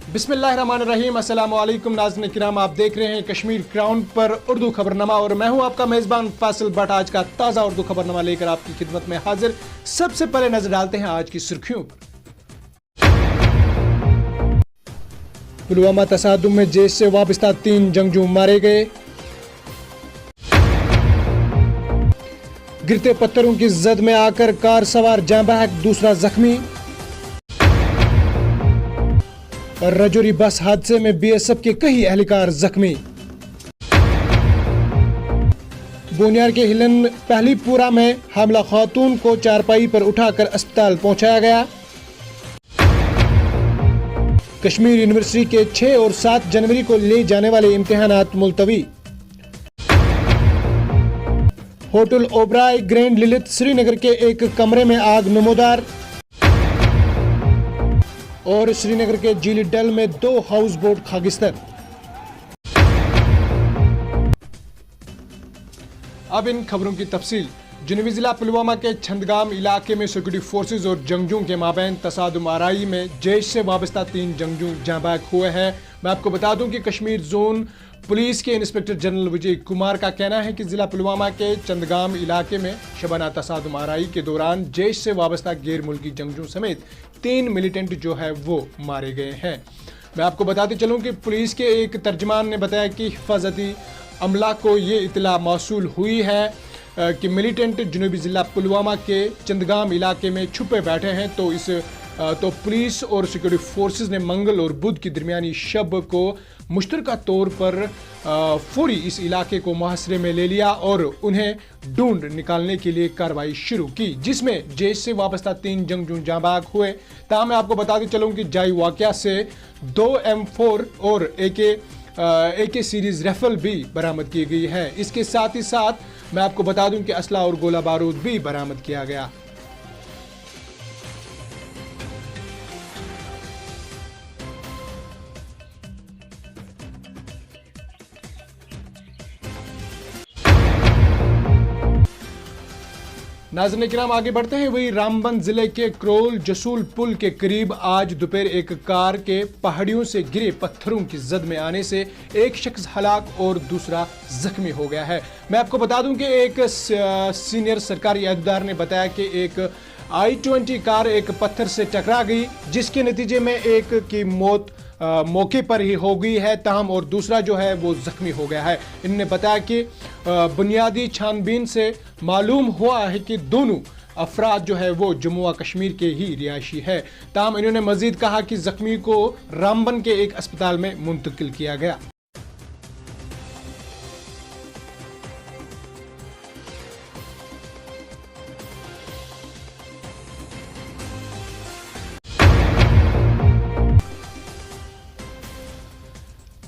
बिस्मिल्लाहिर्रहमानिर्रहीम, अस्सलाम वालेकुम नाज़रीन किराम, आप देख रहे हैं कश्मीर क्राउन पर उर्दू खबरनामा और मैं हूं आपका मेज़बान फासिल भट्ट। आज का ताज़ा उर्दू खबरनामा लेकर आपकी खिदमत में हाजिर। सबसे पहले नजर डालते हैं आज की सुर्खियों पर। पुलवामा तसादुम में जैश से वाबस्ता 3 जंगजू मारे गए। गिरते पत्थरों की जद में आकर कार सवार जाँ बहक, दूसरा जख्मी। रजौरी बस हादसे में बीएसएफ के कई एहलकार जख्मी। बोनियार के हिलन पहलीपुरा में हामला खातून को चारपाई पर उठाकर अस्पताल पहुंचाया गया। कश्मीर यूनिवर्सिटी के 6 और 7 जनवरी को ले जाने वाले इम्तिहानात मुलतवी। होटल ओबराय ग्रैंड लिलित श्रीनगर के एक कमरे में आग नमूदार। और श्रीनगर के जीली डल में 2 हाउस बोट खागिस्तर। अब इन खबरों की तफसील। जनूबी जिला पुलवामा के छंदगाम इलाके में सिक्योरिटी फोर्सेज और जंगजूओं के माबैन तसादुम आराई में जैश से वाबस्ता 3 जंगजू जाँ बहक हुए हैं। मैं आपको बता दूं कि कश्मीर जोन पुलिस के इंस्पेक्टर जनरल विजय कुमार का कहना है कि जिला पुलवामा के चंदगाम इलाके में शबाना तसादुम आराई के दौरान जैश से वाबस्ता गैर मुल्की जंगजू समेत 3 मिलिटेंट जो है वो मारे गए हैं। मैं आपको बताते चलूं कि पुलिस के एक तर्जमान ने बताया कि हिफाजती अमला को ये इतला मौसूल हुई है कि मिलिटेंट जनूबी ज़िला पुलवामा के चंदगाम इलाके में छुपे बैठे हैं। तो पुलिस और सिक्योरिटी फोर्सेस ने मंगल और बुध की दरमियानी शब को मुश्तरका तौर पर फौरी इस इलाके को मुहासरे में ले लिया और उन्हें ढूंढ निकालने के लिए कार्रवाई शुरू की, जिसमें जैश से वाबस्ता 3 जंगजू जाँ बहक हुए। ताहम मैं आपको बताते चलूँ कि जाई वाक़या से 2 M4 और AK सीरीज राइफल भी बरामद की गई है। इसके साथ ही साथ मैं आपको बता दूं कि असला और गोला बारूद भी बरामद किया गया। नाज़रीन किराम, आगे बढ़ते हैं। वही रामबन जिले के क्रोल जसूल पुल के करीब आज दोपहर एक कार के पहाड़ियों से गिरे पत्थरों की जद में आने से एक शख्स हलाक और दूसरा जख्मी हो गया है। मैं आपको बता दूं कि एक सीनियर सरकारी अहदेदार ने बताया कि एक I-20 कार एक पत्थर से टकरा गई, जिसके नतीजे में एक की मौत मौके पर ही हो गई है, ताहम और दूसरा जो है वो जख्मी हो गया है। इन्होंने बताया कि बुनियादी छानबीन से मालूम हुआ है कि दोनों अफराद जो है वो जम्मू व कश्मीर के ही रिहायशी है। ताहम इन्होंने मजीद कहा कि जख्मी को रामबन के एक अस्पताल में मुंतकिल किया गया।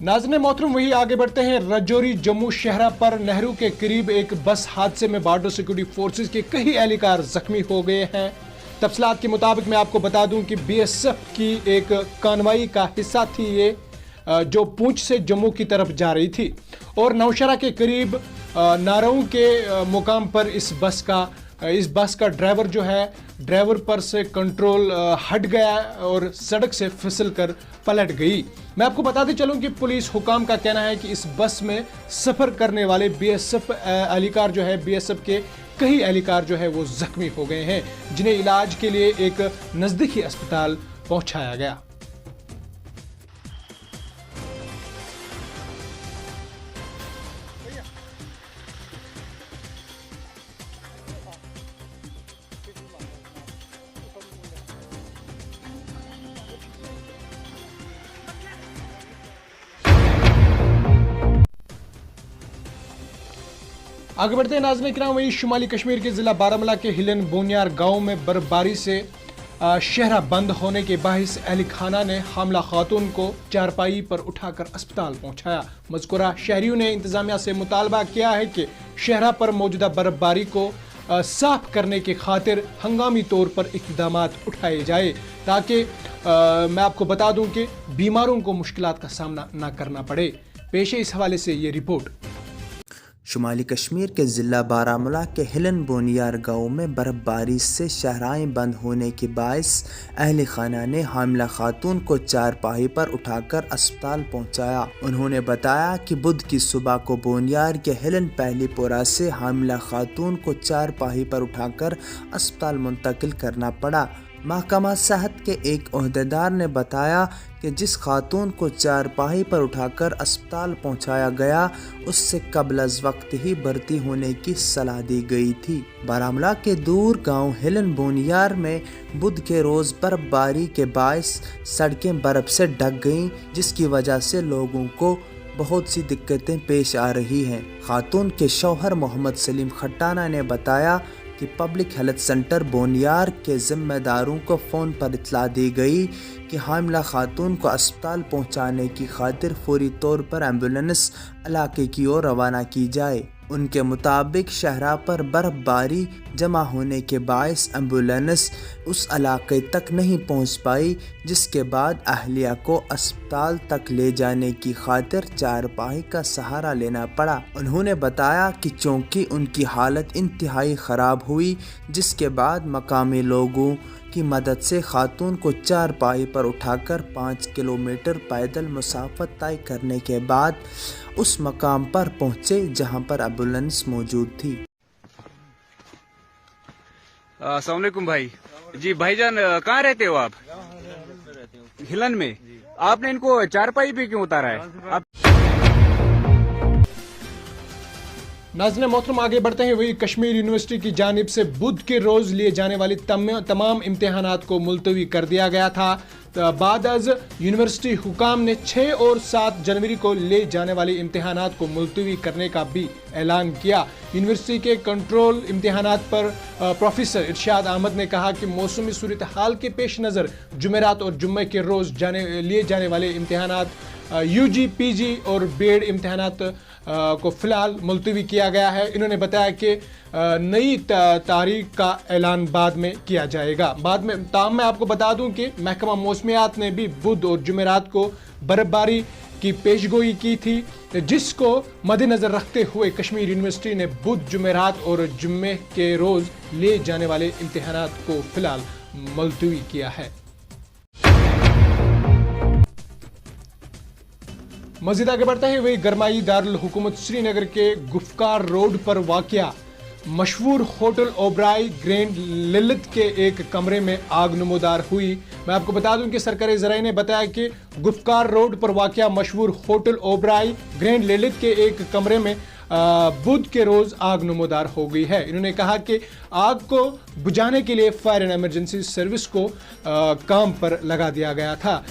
नाज़रीन मोहतरम, वही आगे बढ़ते हैं। रजौरी जम्मू शहरा पर नेहरू के करीब एक बस हादसे में बॉर्डर सिक्योरिटी फोर्सेज के कई एहलकार जख्मी हो गए हैं। तफसीलात के मुताबिक मैं आपको बता दूं कि BSF की एक कानवाई का हिस्सा थी ये, जो पूंछ से जम्मू की तरफ जा रही थी और नौशहरा के करीब नारऊ के मुकाम पर इस बस का ड्राइवर जो है ड्राइवर पर से कंट्रोल हट गया और सड़क से फिसल कर पलट गई। मैं आपको बताते चलूं कि पुलिस हुकाम का कहना है कि इस बस में सफ़र करने वाले BSF एहलकार जो है BSF के कई एहलकार जो है वो जख्मी हो गए हैं, जिन्हें इलाज के लिए एक नज़दीकी अस्पताल पहुंचाया गया। आगे बढ़ते हैं नाज़रीन किराम, वही शुमाली कश्मीर के ज़िला बारामूला के हिलन बोनियार गांव में बर्फबारी से शहरा बंद होने के बाहिस अहल खाना ने हामला खातून को चारपाई पर उठाकर अस्पताल पहुंचाया। मज़कूरा शहरियों ने इंतज़ामिया से मुतालबा किया है कि शहरा पर मौजूदा बर्फबारी को साफ करने के खातिर हंगामी तौर पर इक़दामात उठाए जाए, ताकि मैं आपको बता दूं कि बीमारों को मुश्किलात का सामना ना करना पड़े। पेश है इस हवाले से ये रिपोर्ट। शुमाली कश्मीर के ज़िला बारामूला के हिलन बोनियार गांव में बर्फबारी से शहराएं बंद होने के बायस अहले खाना ने हामिला खातून को चारपाई पर उठाकर अस्पताल पहुंचाया। उन्होंने बताया कि बुध की सुबह को बोनियार के हिलन पहलीपुरा से हामिला खातून को चारपाई पर उठाकर अस्पताल मुंतकिल करना पड़ा। महकमा सेहत के एक ओहदेदार ने बताया कि जिस खातून को चारपाई पर उठाकर अस्पताल पहुंचाया गया उससे कबल अज वक्त ही भर्ती होने की सलाह दी गई थी। बारामूला के दूर गांव हिलन बोनियार में बुध के रोज़ बर्फबारी के बायस सड़कें बर्फ से ढक गईं, जिसकी वजह से लोगों को बहुत सी दिक्कतें पेश आ रही हैं। खातून के शौहर मोहम्मद सलीम खट्टाना ने बताया कि पब्लिक हेल्थ सेंटर बोनियार के जिम्मेदारों को फ़ोन पर इत्तला दी गई कि हामिला खातून को अस्पताल पहुंचाने की खातिर फौरी तौर पर एम्बुलेंस इलाके की ओर रवाना की जाए। उनके मुताबिक शहरा पर बर्फबारी जमा होने के बायस एम्बुलेंस उस इलाके तक नहीं पहुंच पाई, जिसके बाद अहलिया को अस्पताल तक ले जाने की खातिर चारपाई का सहारा लेना पड़ा। उन्होंने बताया कि चूँकि उनकी हालत इंतहाई ख़राब हुई, जिसके बाद मकामी लोगों की मदद से खातून को चारपाई पर उठाकर 5 किलोमीटर पैदल मुसाफत तय करने के बाद उस मकाम पर पहुंचे जहां पर एम्बुलेंस मौजूद थी। अस्सलाम वालेकुम भाई जी। भाईजान कहाँ रहते हो आप? हिलन में। आपने इनको चारपाई पे क्यों उतारा है? नाज़रीन मोहतरम, आगे बढ़ते हैं। वही कश्मीर यूनिवर्सिटी की जानिब से बुध के रोज़ लिए जाने वाली तमाम इम्तहानात को मुलतवी कर दिया गया था। बाद अज यूनिवर्सिटी हुकाम ने 6 और 7 जनवरी को ले जाने वाले इम्तहानात को मुलतवी करने का भी ऐलान किया। यूनिवर्सिटी के कंट्रोल इम्तहानात पर प्रोफेसर इरशाद अहमद ने कहा कि मौसमी सूरत हाल के पेश नज़र जुमेरात और जुम्मे के रोज़ लिए जाने वाले इम्तहानात यूजी, पीजी और बीएड इम्तहानात को फ़िलहाल मुलतवी किया गया है। इन्होंने बताया कि नई तारीख का ऐलान बाद में किया जाएगा। बाद में ताम मैं आपको बता दूं कि महकमा मौसमियात ने भी बुध और जुमेरात को बर्फबारी की पेशगोई की थी, जिसको मद्देनज़र रखते हुए कश्मीर यूनिवर्सिटी ने बुध, जुमेरात और जुम्मे के रोज़ लिए जाने वाले इम्तहानात को फ़िलहाल मुलतवी किया है। मज़ीद आगे बढ़ते हैं। वही गरमाई दारुल हुकूमत श्रीनगर के गुफ्कार रोड पर वाक़या मशहूर होटल ओबराई ग्रैंड लिलित के एक कमरे में आग नमूदार हुई। मैं आपको बता दूं कि सरकारी ज़राए ने बताया कि गुफ्कार रोड पर वाक़या मशहूर होटल ओबराई ग्रैंड लिलित के एक कमरे में बुध के रोज़ आग नमूदार हो गई है। इन्होंने कहा कि आग को बुझाने के लिए फायर एंड एमरजेंसी सर्विस को काम पर लगा दिया गया था।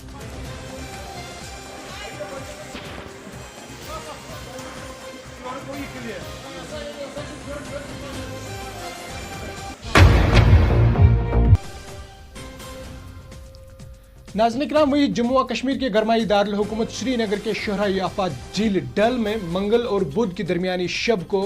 नाज़रीन किराम, वही जम्मू व कश्मीर के गरमाई दारुल हुकूमत श्रीनगर के शहराई आफात झील डल में मंगल और बुध की दरमियानी शब को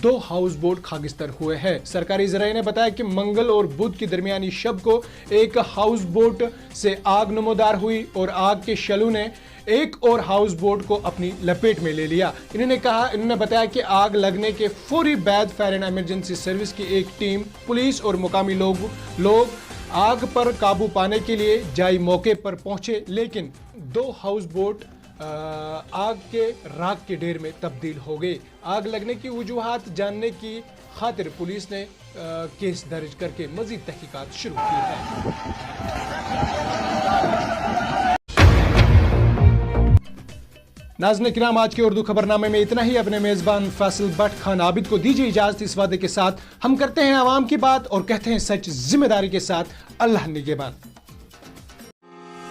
2 हाउस बोट खागिस्तर हुए हैं। सरकारी ज़राए ने बताया कि मंगल और बुध की दरमियानी शब को एक हाउस बोट से आग नमूदार हुई और आग के शलू ने एक और हाउस बोट को अपनी लपेट में ले लिया। इन्होंने बताया कि आग लगने के फौरी बाद फायर एंड एमरजेंसी सर्विस की एक टीम, पुलिस और मुकामी लोग आग पर काबू पाने के लिए जाई मौके पर पहुंचे, लेकिन 2 हाउस बोट आग के राख के ढेर में तब्दील हो गए। आग लगने की वजूहात जानने की खातिर पुलिस ने केस दर्ज करके मजीद तहकीकात शुरू की है। नाज़रीन किराम, आज के उर्दू खबरनामे में इतना ही। अपने मेज़बान फैसल भट्ट खान आबिद को दीजिए इजाज़त इस वादे के साथ, हम करते हैं आवाम की बात और कहते हैं सच जिम्मेदारी के साथ। अल्लाह निगहबान।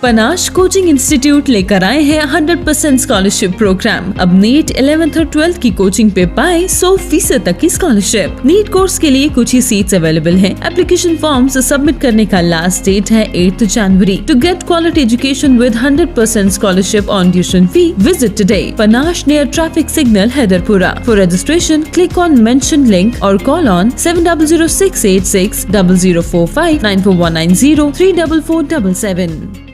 पनाश कोचिंग इंस्टीट्यूट लेकर आए हैं 100% स्कॉलरशिप प्रोग्राम। अब नीट 11th और 12th की कोचिंग पे पाए 100% तक की स्कॉलरशिप। नीट कोर्स के लिए कुछ ही सीट्स अवेलेबल हैं। एप्लीकेशन फॉर्म्स सबमिट करने का लास्ट डेट है 8 जनवरी। To get quality education with 100% scholarship on tuition fee, visit today पनाश near traffic signal Haiderpura. For registration click on mention link और कॉल ऑन 700686 0045 94190 34477।